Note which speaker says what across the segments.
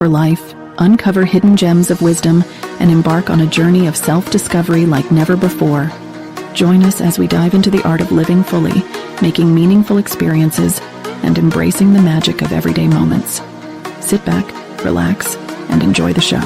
Speaker 1: for life, uncover hidden gems of wisdom, and embark on a journey of self-discovery like never before. Join us as we dive into the art of living fully, making meaningful experiences, and embracing the magic of everyday moments. Sit back, relax, and enjoy the show.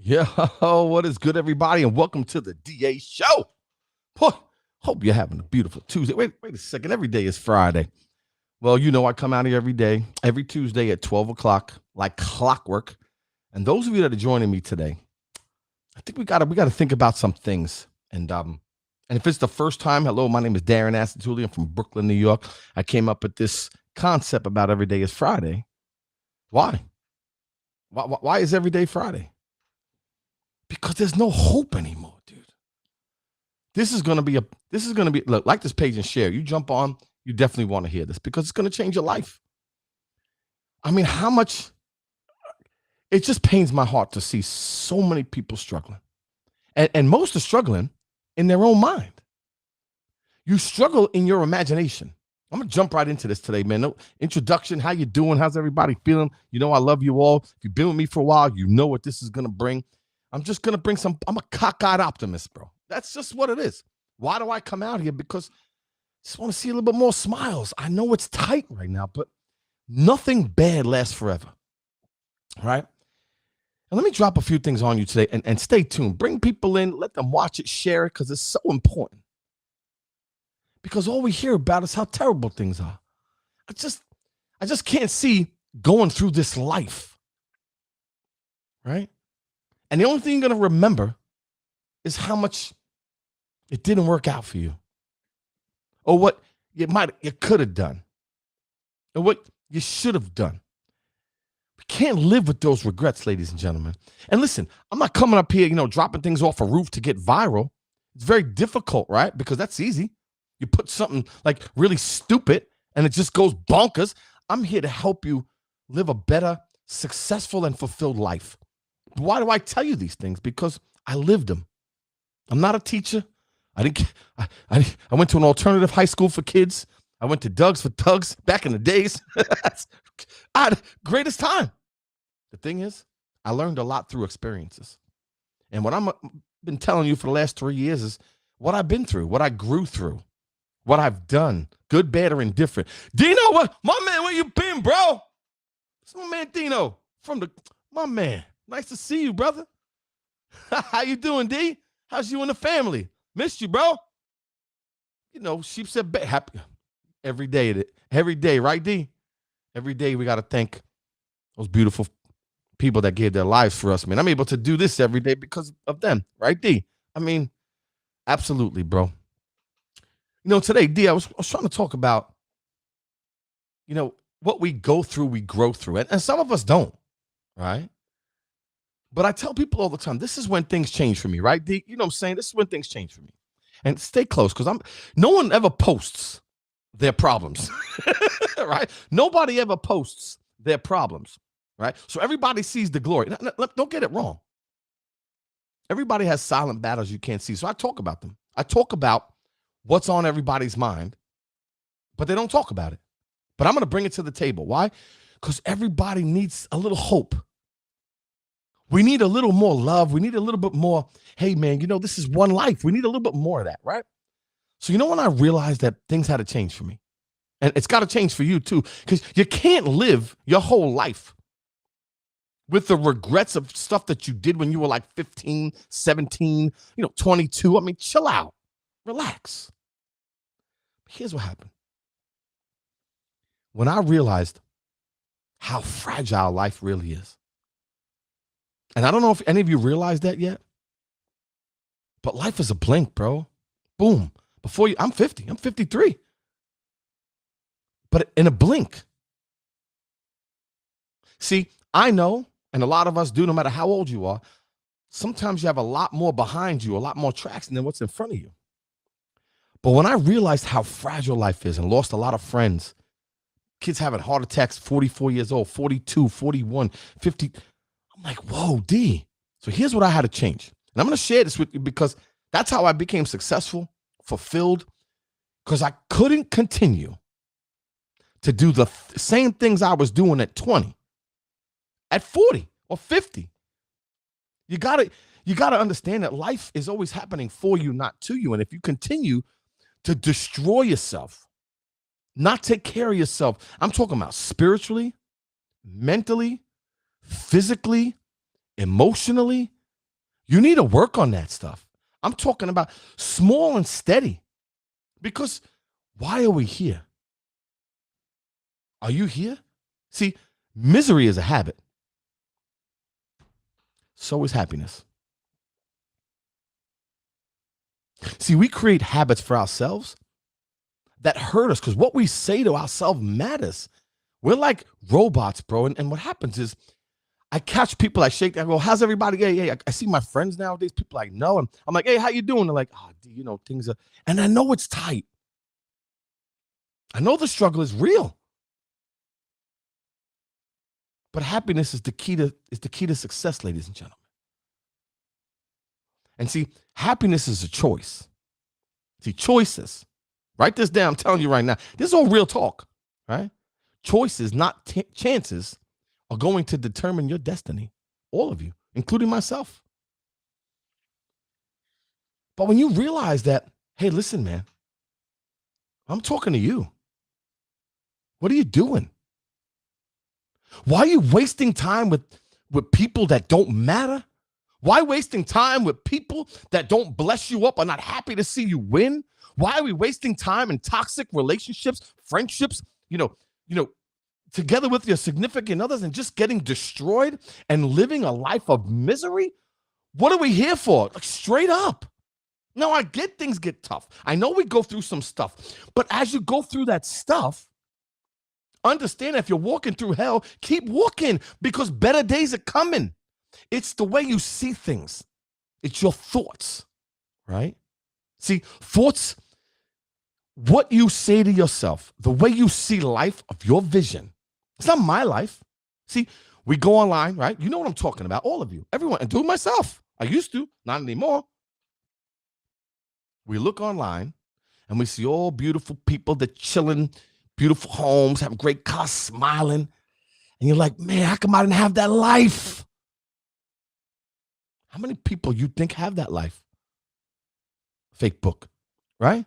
Speaker 2: Yo, what is good, everybody, and welcome to the DA Show. Boy, hope you're having a beautiful Tuesday. Wait a second. Every day is Friday. Well, you know I come out here every day, every Tuesday at 12 o'clock, like clockwork. And those of you that are joining me today, I think we gotta think about some things. And if it's the first time, hello, my name is Darren Auli. I'm from Brooklyn, New York. I came up with this concept about every day is Friday. Why? Why is every day Friday? Because there's no hope anymore, dude. This is gonna be look, like this page and share. You jump on, you definitely want to hear this because it's gonna change your life. I mean, how much it just pains my heart to see so many people struggling. And most are struggling in their own mind. You struggle in your imagination. I'm gonna jump right into this today, man. No introduction. How you doing? How's everybody feeling? You know I love you all. If you've been with me for a while, you know what this is gonna bring. I'm just going to bring I'm a cockeyed optimist, bro. That's just what it is. Why do I come out here? Because I just want to see a little bit more smiles. I know it's tight right now, but nothing bad lasts forever, right? And let me drop a few things on you today and stay tuned. Bring people in, let them watch it, share it, because it's so important. Because all we hear about is how terrible things are. I just can't see going through this life, right? And the only thing you're going to remember is how much it didn't work out for you, or what you could have done, or what you should have done. We can't live with those regrets, ladies and gentlemen. And listen, I'm not coming up here, dropping things off a roof to get viral. It's very difficult, right? Because that's easy. You put something like really stupid and it just goes bonkers. I'm here to help you live a better, successful, and fulfilled life. Why do I tell you these things? Because I lived them. I'm not a teacher. I went to an alternative high school for kids. I went to Doug's for Tugs back in the days. I had the greatest time. The thing is, I learned a lot through experiences. And what I've been telling you for the last 3 years is what I've been through, what I grew through, what I've done, good, bad, or indifferent. Dino, my man, where you been, bro? It's my man Dino my man. Nice to see you, brother. How you doing, D? How's you and the family? Missed you, bro. Sheep said happy every day, right, D? Every day we got to thank those beautiful people that gave their lives for us, man. I'm able to do this every day because of them, right, D? I mean, absolutely, bro. Today, D, I was trying to talk about, what we go through, we grow through. And some of us don't, right? But I tell people all the time, this is when things change for me, right, D? You know what I'm saying? This is when things change for me. And stay close, because no one ever posts their problems, right? Nobody ever posts their problems, right? So everybody sees the glory. Don't get it wrong. Everybody has silent battles you can't see. So I talk about them. I talk about what's on everybody's mind, but they don't talk about it. But I'm going to bring it to the table. Why? Because everybody needs a little hope. We need a little more love. We need a little bit more, hey, man, this is one life. We need a little bit more of that, right? So when I realized that things had to change for me, and it's got to change for you too, because you can't live your whole life with the regrets of stuff that you did when you were like 15, 17, 22. I mean, chill out. Relax. Here's what happened. When I realized how fragile life really is, and I don't know if any of you realize that yet, but life is a blink, bro. Boom. I'm 50. I'm 53. But in a blink, See, I know, and a lot of us do, no matter how old you are, sometimes you have a lot more behind you, a lot more traction than what's in front of you. But when I realized how fragile life is and lost a lot of friends, kids having heart attacks, 44 years old, 42, 41, 50, I'm like, whoa, D. So here's what I had to change. And I'm going to share this with you because that's how I became successful, fulfilled, because I couldn't continue to do the same things I was doing at 20, at 40 or 50. You gotta understand that life is always happening for you, not to you. And if you continue to destroy yourself, not take care of yourself, I'm talking about spiritually, mentally, physically, emotionally, you need to work on that stuff. I'm talking about small and steady. Because why are we here? Are you here? See, misery is a habit. So is happiness. See, we create habits for ourselves that hurt us because what we say to ourselves matters. We're like robots, bro. And what happens is I catch people, I shake, I go, how's everybody? Hey, I see my friends nowadays, people I know. And I'm like, hey, how you doing? They're like, oh, you know, things are, and I know it's tight. I know the struggle is real. But happiness is the key to success, ladies and gentlemen. And see, happiness is a choice. See, choices. Write this down. I'm telling you right now. This is all real talk, right? Choices, not chances, are going to determine your destiny. All of you, including myself. But when you realize that, hey, listen, man, I'm talking to you. What are you doing? Why are you wasting time with people that don't matter? Why wasting time with people that don't bless you up, are not happy to see you win? Why are we wasting time in toxic relationships, friendships, together with your significant others and just getting destroyed and living a life of misery? What are we here for? Like, straight up. Now, I get things get tough. I know we go through some stuff, but as you go through that stuff, understand if you're walking through hell, keep walking because better days are coming. It's the way you see things. It's your thoughts, right? See, thoughts, what you say to yourself, the way you see life of your vision. It's not my life. See, we go online, right? You know what I'm talking about, all of you, everyone, and do it myself. I used to, not anymore. We look online and we see all beautiful people that chilling, beautiful homes, have great cars, smiling. And you're like, man, how come I didn't have that life? How many people you think have that life? Fake book, right?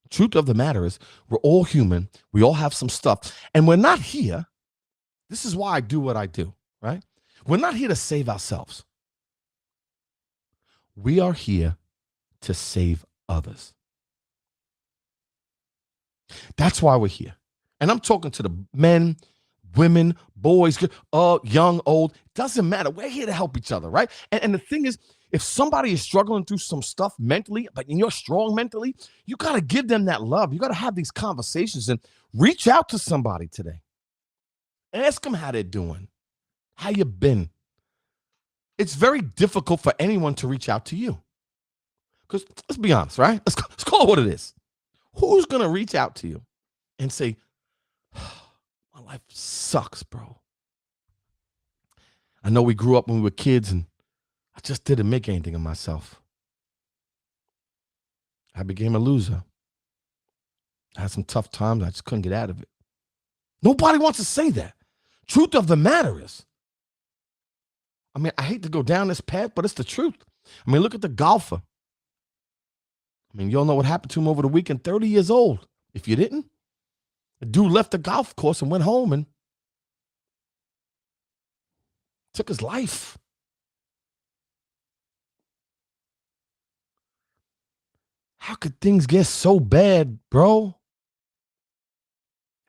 Speaker 2: Truth of the matter is we're all human. We all have some stuff. And we're not here. This is why I do what I do, right? We're not here to save ourselves. We are here to save others. That's why we're here. And I'm talking to the men, women, boys, young, old, doesn't matter. We're here to help each other, right? And the thing is, if somebody is struggling through some stuff mentally, but you're strong mentally, you got to give them that love. You got to have these conversations and reach out to somebody today. Ask them how they're doing, how you been. It's very difficult for anyone to reach out to you. Because let's be honest, right? Let's call it what it is. Who's going to reach out to you and say, my life sucks, bro. I know we grew up when we were kids and I just didn't make anything of myself. I became a loser. I had some tough times. I just couldn't get out of it. Nobody wants to say that. Truth of the matter is, I mean, I hate to go down this path, but it's the truth. I mean, look at the golfer. I mean, you all know what happened to him over the weekend, 30 years old. If you didn't, the dude left the golf course and went home and took his life. How could things get so bad, bro?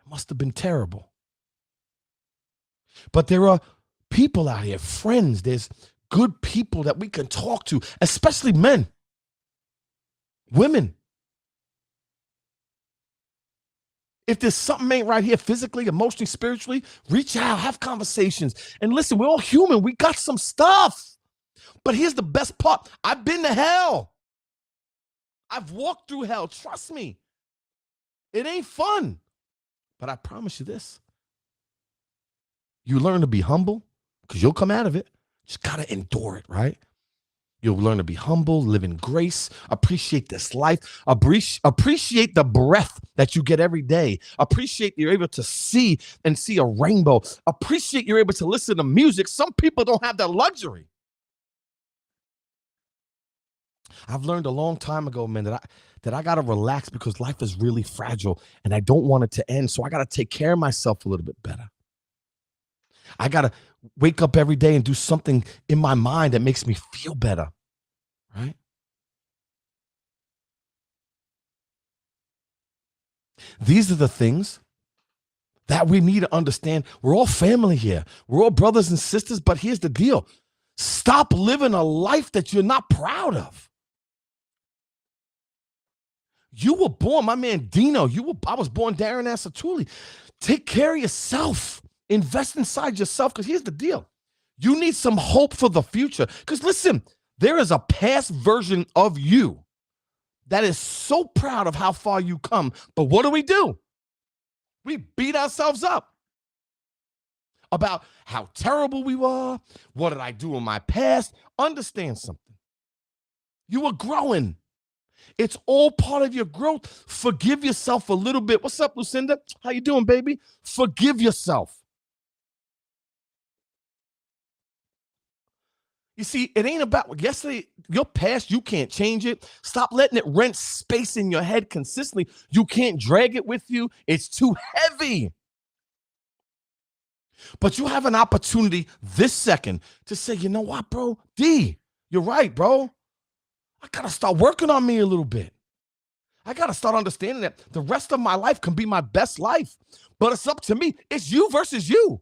Speaker 2: It must have been terrible. But there are people out here, friends. There's good people that we can talk to, especially men, women. If there's something ain't right here, physically, emotionally, spiritually, reach out, have conversations. And listen, we're all human. We got some stuff. But here's the best part. I've been to hell. I've walked through hell. Trust me. It ain't fun. But I promise you this. You learn to be humble because you'll come out of it. Just got to endure it, right? You'll learn to be humble, live in grace, appreciate this life, appreciate the breath that you get every day, appreciate you're able to see a rainbow, appreciate you're able to listen to music. Some people don't have that luxury. I've learned a long time ago, man, that I got to relax because life is really fragile and I don't want it to end. So I got to take care of myself a little bit better. I got to wake up every day and do something in my mind that makes me feel better, right? These are the things that we need to understand. We're all family here. We're all brothers and sisters, but here's the deal. Stop living a life that you're not proud of. You were born, my man Dino, I was born Darren Auli. Take care of yourself. Invest inside yourself, because here's the deal. You need some hope for the future. Because listen, there is a past version of you that is so proud of how far you come. But what do? We beat ourselves up about how terrible we were. What did I do in my past? Understand something. You were growing. It's all part of your growth. Forgive yourself a little bit. What's up, Lucinda? How you doing, baby? Forgive yourself. You see, it ain't about yesterday, your past, you can't change it. Stop letting it rent space in your head consistently. You can't drag it with you. It's too heavy. But you have an opportunity this second to say, you know what, bro? D, you're right, bro. I got to start working on me a little bit. I got to start understanding that the rest of my life can be my best life. But it's up to me. It's you versus you.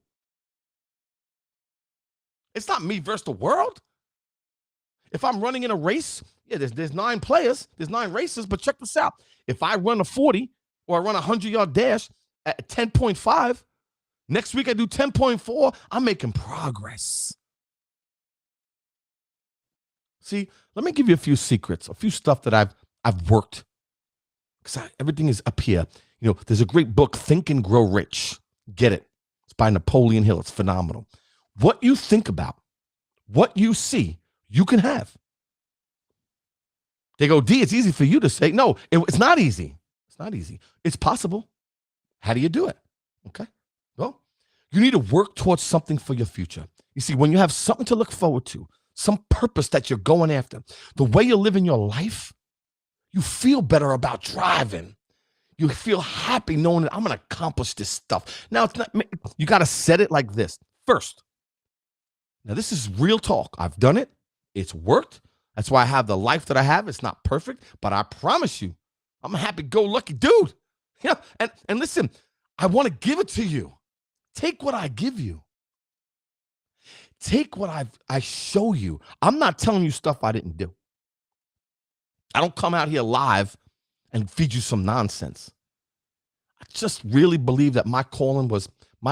Speaker 2: It's not me versus the world. If I'm running in a race, yeah, there's 9 players, there's 9 races, but check this out. If I run a 40 or I run a 100-yard dash at 10.5, next week I do 10.4, I'm making progress. See, let me give you a few secrets, a few stuff that I've worked. Because everything is up here. You know, there's a great book, Think and Grow Rich. Get it. It's by Napoleon Hill. It's phenomenal. What you think about, what you see, you can have. They go, D, it's easy for you to say. No, it's not easy. It's not easy. It's possible. How do you do it? Okay. Well, you need to work towards something for your future. You see, when you have something to look forward to, some purpose that you're going after, the way you're living your life, you feel better about driving. You feel happy knowing that I'm going to accomplish this stuff. Now, it's not, you got to set it like this. First, now this is real talk. I've done it. It's worked. That's why I have the life that I have. It's not perfect, but I promise you, I'm a happy-go-lucky dude. Yeah, and listen, I want to give it to you. Take what I give you. Take what I show you. I'm not telling you stuff I didn't do. I don't come out here live and feed you some nonsense. I just really believe that my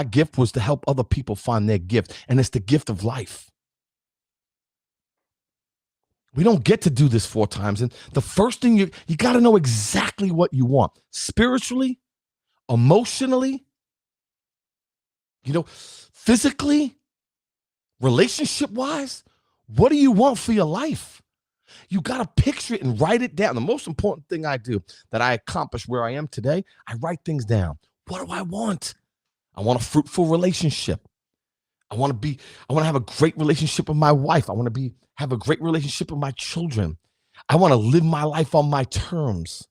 Speaker 2: gift was to help other people find their gift, and it's the gift of life. We don't get to do this 4 times. And the first thing you got to know exactly what you want. Spiritually, emotionally, physically, relationship-wise. What do you want for your life? You got to picture it and write it down. The most important thing I do that I accomplish where I am today, I write things down. What do I want? I want a fruitful relationship. I want to have a great relationship with my wife. I want to have a great relationship with my children. I want to live my life on my terms.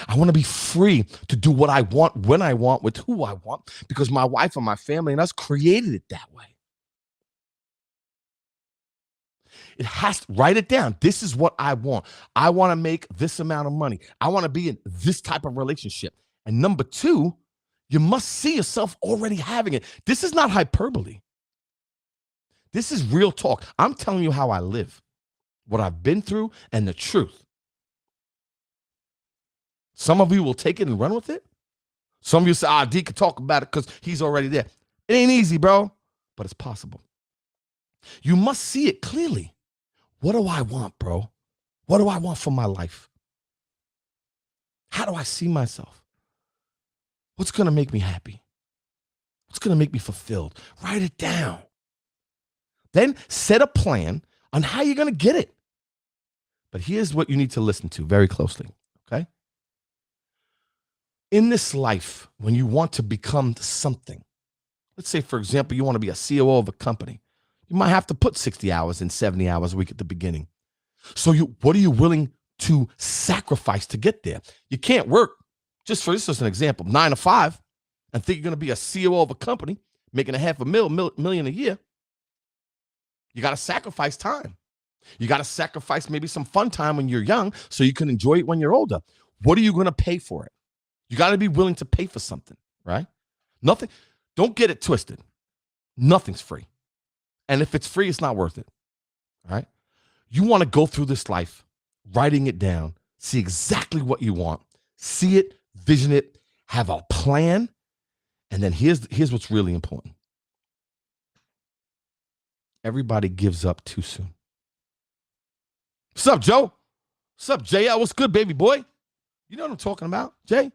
Speaker 2: I want to be free to do what I want, when I want, with who I want, because my wife and my family and us created it that way. Write it down. This is what I want. I want to make this amount of money. I want to be in this type of relationship. And number 2, you must see yourself already having it. This is not hyperbole. This is real talk. I'm telling you how I live, what I've been through, and the truth. Some of you will take it and run with it. Some of you say, D could talk about it because he's already there. It ain't easy, bro, but it's possible. You must see it clearly. What do I want, bro? What do I want for my life? How do I see myself? What's going to make me happy? What's going to make me fulfilled? Write it down. Then set a plan on how you're going to get it. But here's what you need to listen to very closely, okay? In this life, when you want to become something, let's say, for example, you want to be a COO of a company, you might have to put 60 hours and 70 hours a week at the beginning. So what are you willing to sacrifice to get there? You can't work, just for this as an example, 9 to 5, and think you're going to be a COO of a company making $500,000 a year. You got to sacrifice time. You got to sacrifice maybe some fun time when you're young so you can enjoy it when you're older. What are you going to pay for it? You got to be willing to pay for something, right? Nothing. Don't get it twisted. Nothing's free. And if it's free, it's not worth it, right? You want to go through this life, writing it down, see exactly what you want, see it, vision it, have a plan. And then here's what's really important. Everybody gives up too soon. What's up, Joe? What's up, JL? What's good, baby boy? You know what I'm talking about, Jay?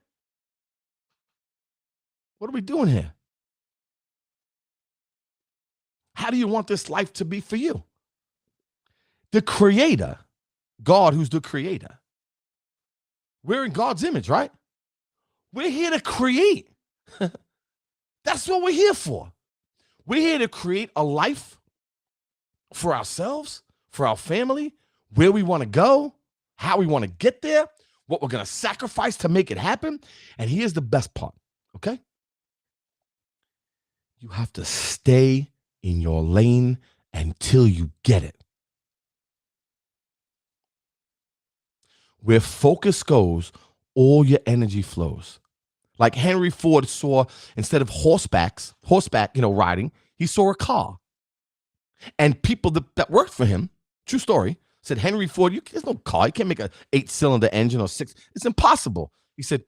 Speaker 2: What are we doing here? How do you want this life to be for you? The creator, God, who's the creator, we're in God's image, right? We're here to create. That's what we're here for. We're here to create a life for ourselves, for our family, where we want to go, how we want to get there, what we're going to sacrifice to make it happen. And here's the best part, okay? You have to stay in your lane until you get it. Where focus goes, all your energy flows. Like Henry Ford saw, instead of horseback, riding, he saw a car. And people that worked for him, true story, said, Henry Ford, there's no car. You can't make a 8-cylinder engine or 6. It's impossible. He said,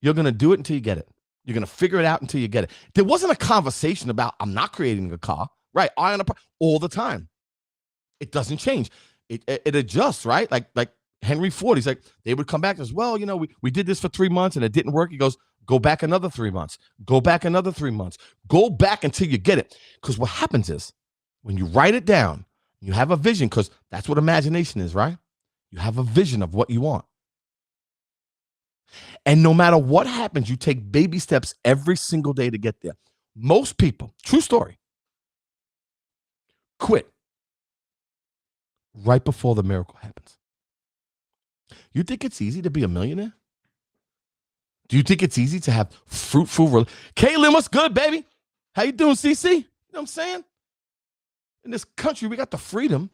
Speaker 2: you're going to do it until you get it. You're going to figure it out until you get it. There wasn't a conversation about, I'm not creating a car, right? All the time. It doesn't change. It adjusts, right? Like Henry Ford, he's like, they would come back as well. We did this for 3 months and it didn't work. He goes, go back another 3 months. Go back another 3 months. Go back until you get it. Because what happens is when you write it down, you have a vision, because that's what imagination is, right? You have a vision of what you want. And no matter what happens, you take baby steps every single day to get there. Most people, true story, quit right before the miracle happens. You think it's easy to be a millionaire? Do you think it's easy to have fruitful? Caitlin, what's good, baby? How you doing, CC? You know what I'm saying? In this country, we got the freedom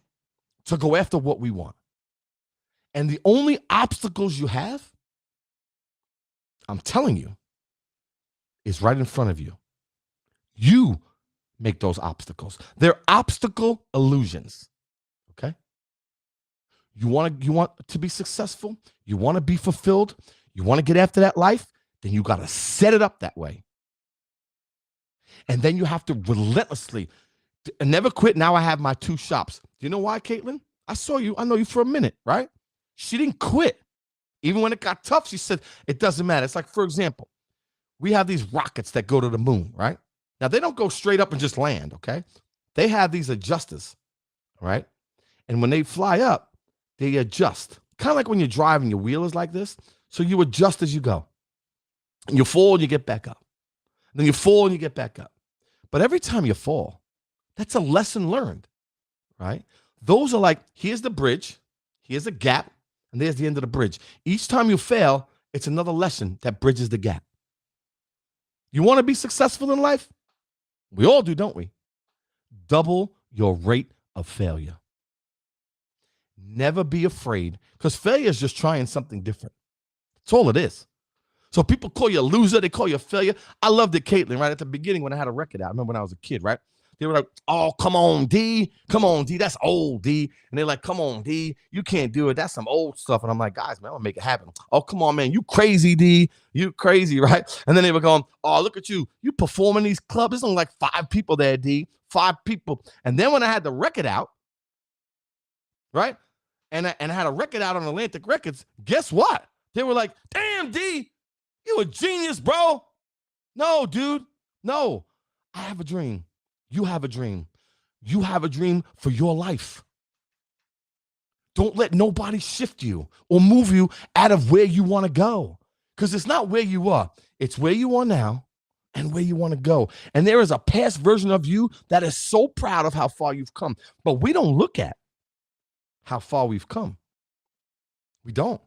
Speaker 2: to go after what we want. And the only obstacles you have, I'm telling you, is right in front of you. You make those obstacles. They're obstacle illusions. Okay? You want to be successful, you want to be fulfilled, you want to get after that life, then you got to set it up that way. And then you have to relentlessly never quit. Now I have my 2 shops. Do you know why, Caitlin? I know you for a minute, right? She didn't quit. Even when it got tough, she said, it doesn't matter. It's like, for example, we have these rockets that go to the moon, right? Now, they don't go straight up and just land, okay? They have these adjusters, right? And when they fly up, they adjust. Kind of like when you're driving, your wheel is like this. So you adjust as you go. And you fall and you get back up. Then you fall and you get back up. But every time you fall, that's a lesson learned, right? Those are like, here's the bridge, here's a gap, and there's the end of the bridge. Each time you fail, it's another lesson that bridges the gap. You want to be successful in life? We all do, don't we? Double your rate of failure. Never be afraid, because failure is just trying something different. That's all it is. So people call you a loser, they call you a failure. I loved it, Caitlin, right at the beginning when I had a record out. I remember when I was a kid, right? They were like, oh, come on, D. Come on, D. That's old, D. And they're like, come on, D. You can't do it. That's some old stuff. And I'm like, guys, man, I'm going to make it happen. Oh, come on, man. You crazy, D. You crazy, right? And then they were going, oh, look at you. You perform in these clubs. There's only like 5 people there, D. 5 people. And then when I had the record out, right? And I had a record out on Atlantic Records, guess what? They were like, damn, D, you a genius, bro. No, dude. No. I have a dream. You have a dream. You have a dream for your life. Don't let nobody shift you or move you out of where you want to go. Because it's not where you are. It's where you are now and where you want to go. And there is a past version of you that is so proud of how far you've come. But we don't look at how far we've come. We don't.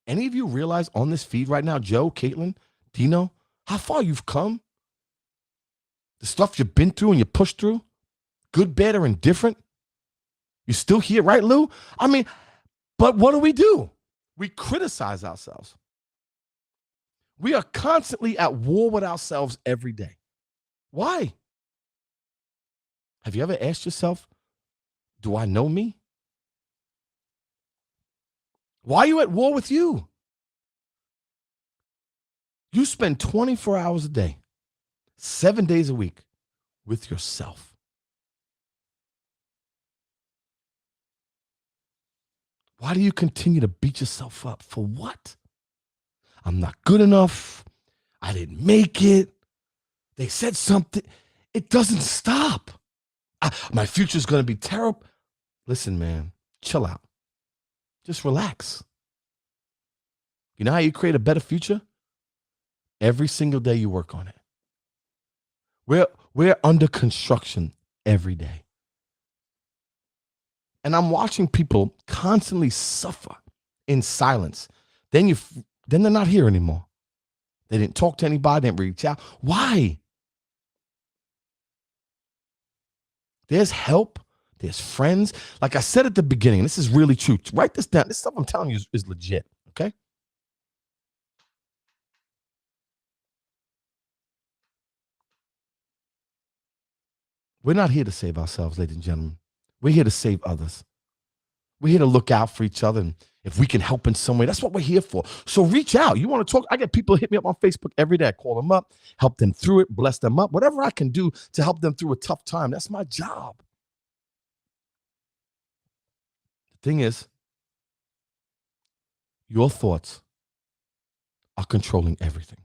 Speaker 2: Any of you realize on this feed right now, Joe, Caitlin, Dino, how far you've come? The stuff you've been through and you pushed through, good, bad, or indifferent. You're still here, right, Lou? I mean, but what do? We criticize ourselves. We are constantly at war with ourselves every day. Why? Have you ever asked yourself, do I know me? Why are you at war with you? You spend 24 hours a day, 7 days a week with yourself. Why do you continue to beat yourself up? For what? I'm not good enough. I didn't make it. They said something. It doesn't stop. My future's going to be terrible. Listen, man, chill out. Just relax. You know how you create a better future? Every single day you work on it. We're under construction every day. And I'm watching people constantly suffer in silence. Then they're not here anymore. They didn't talk to anybody, didn't reach out. Why? There's help. There's friends. Like I said at the beginning, this is really true. Write this down. This stuff I'm telling you is legit, okay? We're not here to save ourselves, ladies and gentlemen. We're here to save others. We're here to look out for each other. And if we can help in some way, that's what we're here for. So reach out. You want to talk? I get people hit me up on Facebook every day. I call them up, help them through it, bless them up. Whatever I can do to help them through a tough time, that's my job. The thing is, your thoughts are controlling everything.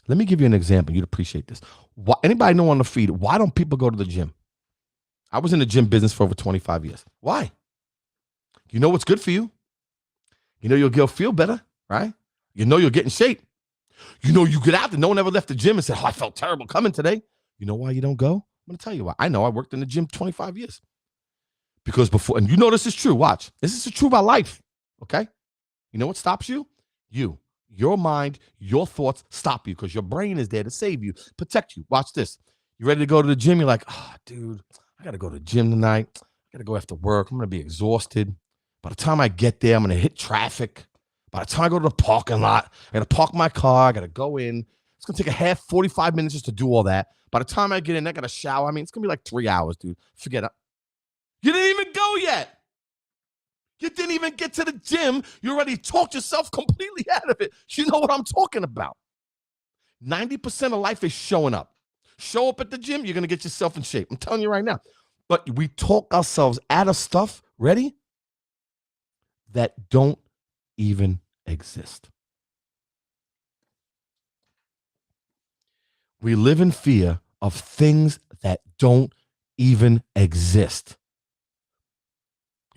Speaker 2: Let me give you an example. You'd appreciate this. Anybody know on the feed, why don't people go to the gym? I was in the gym business for over 25 years. Why? You know what's good for you. You know you'll feel better, right? You know you'll get in shape. You know you get out there. No one ever left the gym and said, oh, I felt terrible coming today. You know why you don't go? I'm going to tell you why. I know I worked in the gym 25 years. Because before, and you know this is true. Watch. This is true about life, okay? You know what stops you? You. Your mind, your thoughts stop you because your brain is there to save you, protect you. Watch this. You ready to go to the gym? You're like, oh, dude, I got to go to the gym tonight. I got to go after work. I'm going to be exhausted. By the time I get there, I'm going to hit traffic. By the time I go to the parking lot, I got to park my car. I got to go in. It's going to take 45 minutes just to do all that. By the time I get in, I got to shower. I mean, it's going to be like 3 hours, dude. Forget it. You didn't even go yet. You didn't even get to the gym. You already talked yourself completely out of it. You know what I'm talking about. 90% of life is showing up. Show up at the gym, you're going to get yourself in shape. I'm telling you right now. But we talk ourselves out of stuff, ready? That don't even exist. We live in fear of things that don't even exist.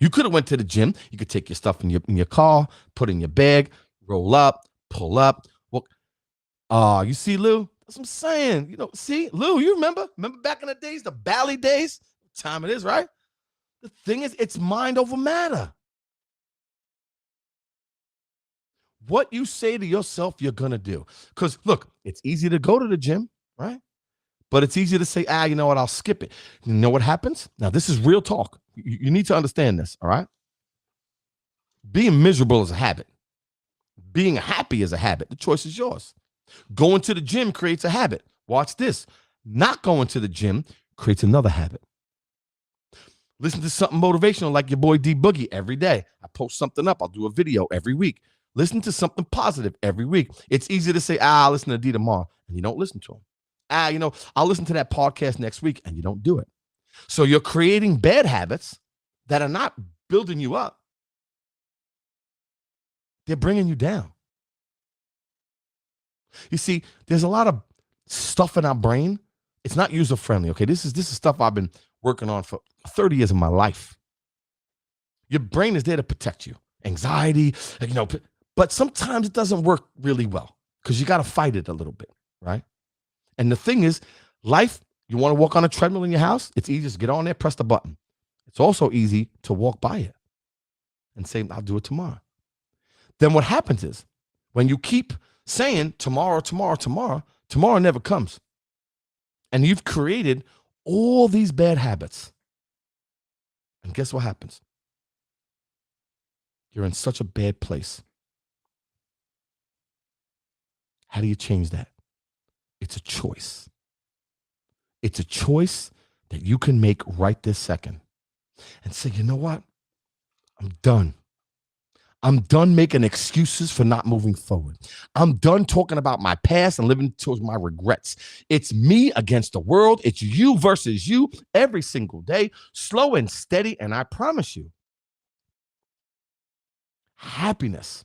Speaker 2: You could have went to the gym. You could take your stuff in your car, put in your bag, roll up, pull up. Well, you see, Lou? That's what I'm saying. You know, see, Lou, you remember back in the days, the Bally days? What time it is, right? The thing is, it's mind over matter. What you say to yourself, you're going to do. Because, look, it's easy to go to the gym, right? But it's easy to say, you know what, I'll skip it. You know what happens? Now, this is real talk. You need to understand this, all right? Being miserable is a habit. Being happy is a habit. The choice is yours. Going to the gym creates a habit. Watch this. Not going to the gym creates another habit. Listen to something motivational like your boy D Boogie every day. I post something up. I'll do a video every week. Listen to something positive every week. It's easy to say, I'll listen to D tomorrow, and you don't listen to him. I'll listen to that podcast next week, and you don't do it. So you're creating bad habits that are not building you up. They're bringing you down. You see, there's a lot of stuff in our brain. It's not user-friendly, okay? This is stuff I've been working on for 30 years of my life. Your brain is there to protect you. Anxiety, but sometimes it doesn't work really well because you got to fight it a little bit, right? And the thing is, life, you want to walk on a treadmill in your house? It's easy. Just get on there, press the button. It's also easy to walk by it and say, I'll do it tomorrow. Then what happens is when you keep saying tomorrow never comes. And you've created all these bad habits. And guess what happens? You're in such a bad place. How do you change that? It's a choice. It's a choice that you can make right this second and say, you know what? I'm done. I'm done making excuses for not moving forward. I'm done talking about my past and living towards my regrets. It's me against the world. It's you versus you every single day, slow and steady. And I promise you, happiness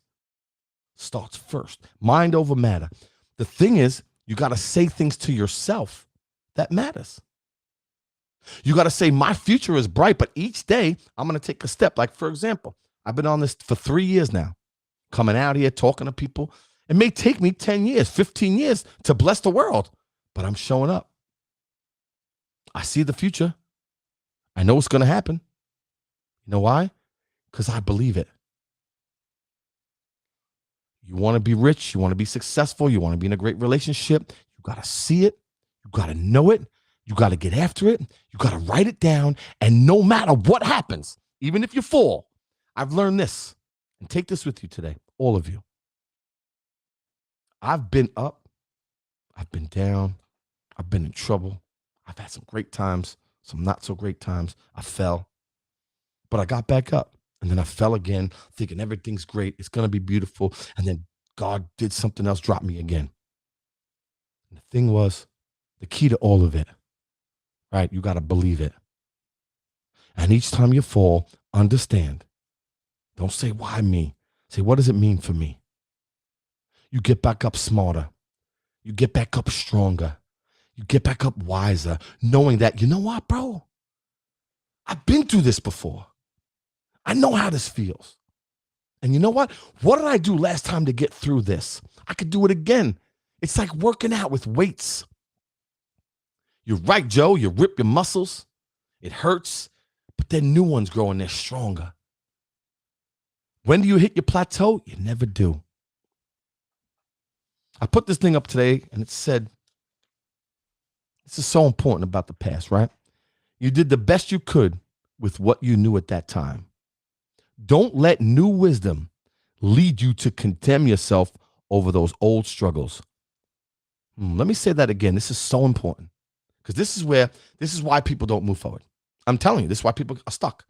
Speaker 2: starts first. Mind over matter. The thing is, you got to say things to yourself that matters. You got to say, my future is bright, but each day I'm going to take a step. Like, for example, I've been on this for 3 years now, coming out here, talking to people. It may take me 10 years, 15 years to bless the world, but I'm showing up. I see the future. I know what's going to happen. You know why? Because I believe it. You want to be rich. You want to be successful. You want to be in a great relationship. You got to see it. You got to know it. You got to get after it. You got to write it down. And no matter what happens, even if you fall, I've learned this, and take this with you today, all of you. I've been up. I've been down. I've been in trouble. I've had some great times, some not so great times. I fell, but I got back up. And then I fell again, thinking everything's great. It's going to be beautiful. And then God did something else, dropped me again. And the thing was, the key to all of it, right? You got to believe it. And each time you fall, understand. Don't say, why me? Say, what does it mean for me? You get back up smarter. You get back up stronger. You get back up wiser, knowing that, you know what, bro? I've been through this before. I know how this feels. And you know what? What did I do last time to get through this? I could do it again. It's like working out with weights. You're right, Joe. You rip your muscles. It hurts. But then new ones grow and they're stronger. When do you hit your plateau? You never do. I put this thing up today and it said, this is so important about the past, right? You did the best you could with what you knew at that time. Don't let new wisdom lead you to condemn yourself over those old struggles. Let me say that again. This is so important because this is why people don't move forward. I'm telling you, this is why people are stuck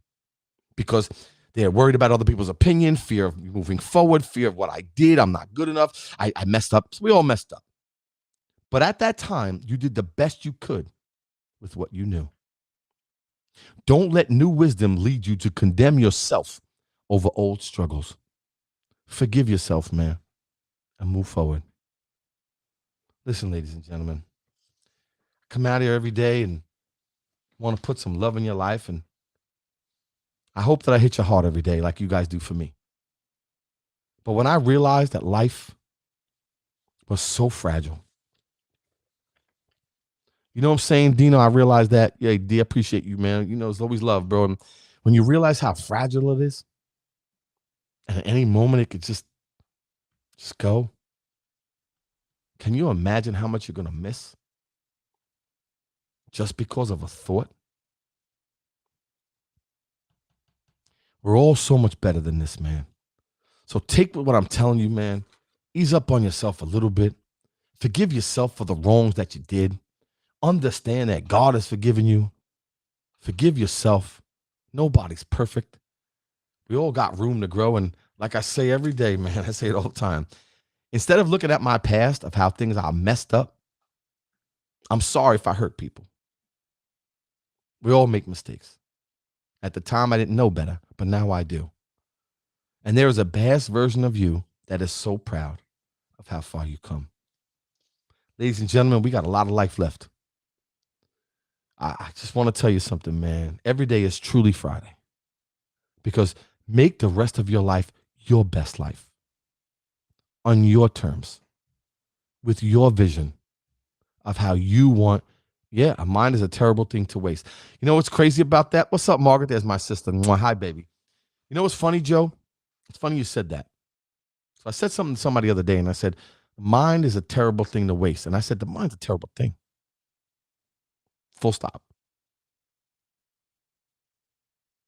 Speaker 2: because they're worried about other people's opinion, fear of moving forward, fear of what I did. I'm not good enough. I messed up. So we all messed up. But at that time, you did the best you could with what you knew. Don't let new wisdom lead you to condemn yourself over old struggles. Forgive yourself, man, and move forward. Listen, ladies and gentlemen, come out here every day and want to put some love in your life. And I hope that I hit your heart every day like you guys do for me. But when I realized that life was so fragile, you know what I'm saying, Dino? I realized that. Yeah, D, I appreciate you, man. You know, it's always love, bro. And when you realize how fragile it is, and at any moment it could just go. Can you imagine how much you're going to miss just because of a thought? We're all so much better than this, man. So take what I'm telling you, man. Ease up on yourself a little bit. Forgive yourself for the wrongs that you did. Understand that God has forgiven you. Forgive yourself. Nobody's perfect. We all got room to grow. And like I say every day, man, I say it all the time. Instead of looking at my past of how things are messed up, I'm sorry if I hurt people. We all make mistakes. At the time, I didn't know better, but now I do. And there is a past version of you that is so proud of how far you come. Ladies and gentlemen, we got a lot of life left. I just want to tell you something, man. Every day is truly Friday, because make the rest of your life your best life on your terms, with your vision of how you want. Yeah, a mind is a terrible thing to waste. You know what's crazy about that? What's up, Margaret? There's my sister. Mwah. Hi, baby. You know what's funny, Joe? It's funny you said that. So I said something to somebody the other day, and I said, mind is a terrible thing to waste. And I said, the mind's a terrible thing. Full stop.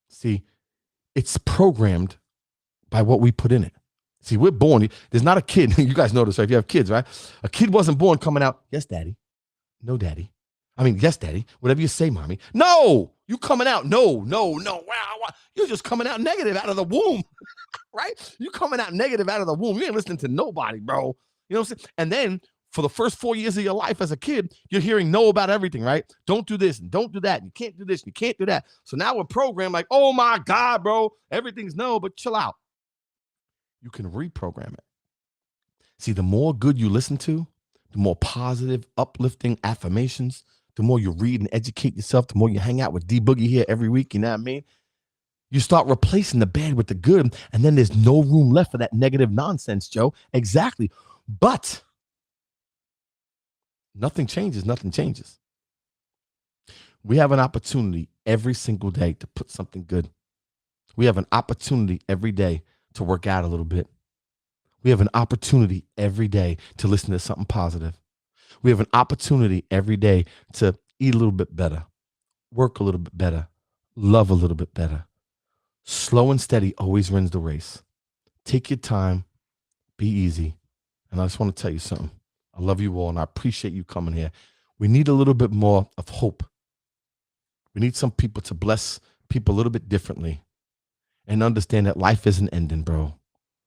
Speaker 2: See, it's programmed by what we put in it. See, we're born. There's not a kid. You guys know this, right? If you have kids, right? A kid wasn't born coming out, yes, daddy. No, daddy. I mean, yes, daddy. Whatever you say, mommy. No, you coming out. No. Wow. You're just coming out negative out of the womb, right? You coming out negative out of the womb. You ain't listening to nobody, bro. You know what I'm saying? And then for the first 4 years of your life as a kid, you're hearing no about everything, right? Don't do this and don't do that. And you can't do this. And you can't do that. So now we're programmed like, oh my God, bro, everything's no, but chill out. You can reprogram it. See, the more good you listen to, the more positive, uplifting affirmations, the more you read and educate yourself, the more you hang out with D Boogie here every week, you know what I mean? You start replacing the bad with the good, and then there's no room left for that negative nonsense, Joe. Exactly. But nothing changes. We have an opportunity every single day to put something good. We have an opportunity every day to work out a little bit. We have an opportunity every day to listen to something positive. We have an opportunity every day to eat a little bit better, work a little bit better, love a little bit better. Slow and steady always wins the race. Take your time, be easy. And I just want to tell you something. I love you all, and I appreciate you coming here. We need a little bit more of hope. We need some people to bless people a little bit differently and understand that life isn't ending, bro.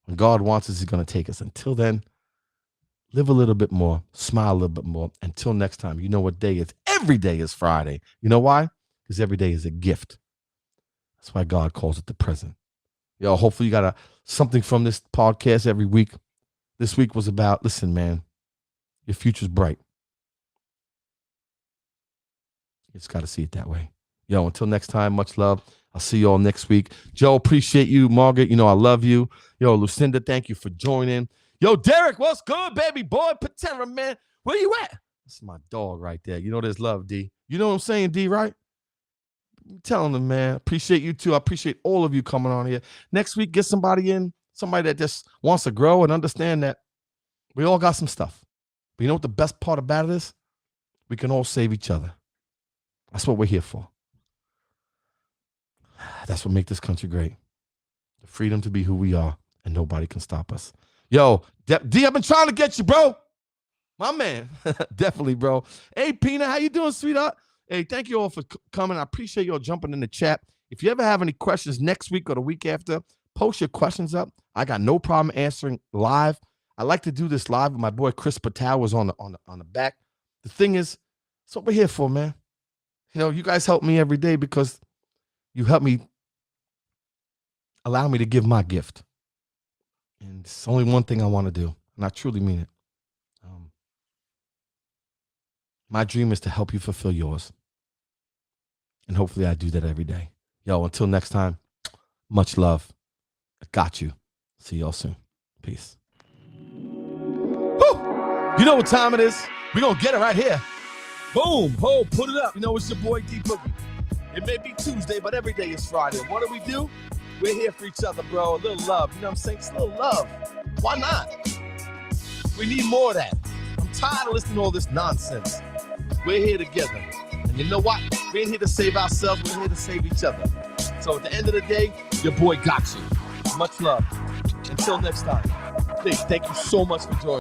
Speaker 2: When God wants us, he's going to take us. Until then, live a little bit more, smile a little bit more. Until next time, you know what day is. Every day is Friday. You know why? Because every day is a gift. That's why God calls it the present. Yo, hopefully you got something from this podcast every week. This week was about, listen, man, your future's bright. You just got to see it that way. Yo, until next time, much love. I'll see you all next week. Joe, appreciate you. Margaret, you know I love you. Yo, Lucinda, thank you for joining. Yo, Derek, what's good, baby boy? Peton, man, where you at? That's my dog right there. You know there's love, D. You know what I'm saying, D, right? I'm telling them, man. Appreciate you too. I appreciate all of you coming on here. Next week, get somebody in, somebody that just wants to grow and understand that we all got some stuff. But you know what the best part about it is? We can all save each other. That's what we're here for. That's what makes this country great. The freedom to be who we are, and nobody can stop us. Yo, D, I've been trying to get you, bro. My man. Definitely, bro. Hey, Peanut, how you doing, sweetheart? Hey, thank you all for coming. I appreciate you all jumping in the chat. If you ever have any questions next week or the week after, post your questions up. I got no problem answering live. I like to do this live. My boy Chris Plateau was on the back. The thing is, that's what we're here for, man. You know, you guys help me every day because you help me, allow me to give my gift. And it's only one thing I want to do, and I truly mean it. My dream is to help you fulfill yours. And hopefully I do that every day. Yo, until next time, much love. I got you. See y'all soon. Peace. Woo! You know what time it is? We're going to get it right here. Boom. Oh, put it up. You know, it's your boy D Boogie. It may be Tuesday, but every day is Friday. What do? We're here for each other, bro. A little love. You know what I'm saying? It's a little love. Why not? We need more of that. I'm tired of listening to all this nonsense. We're here together. And you know what? We ain't here to save ourselves. We're here to save each other. So at the end of the day, your boy got you. Much love. Until next time. Please, thank you so much for joining.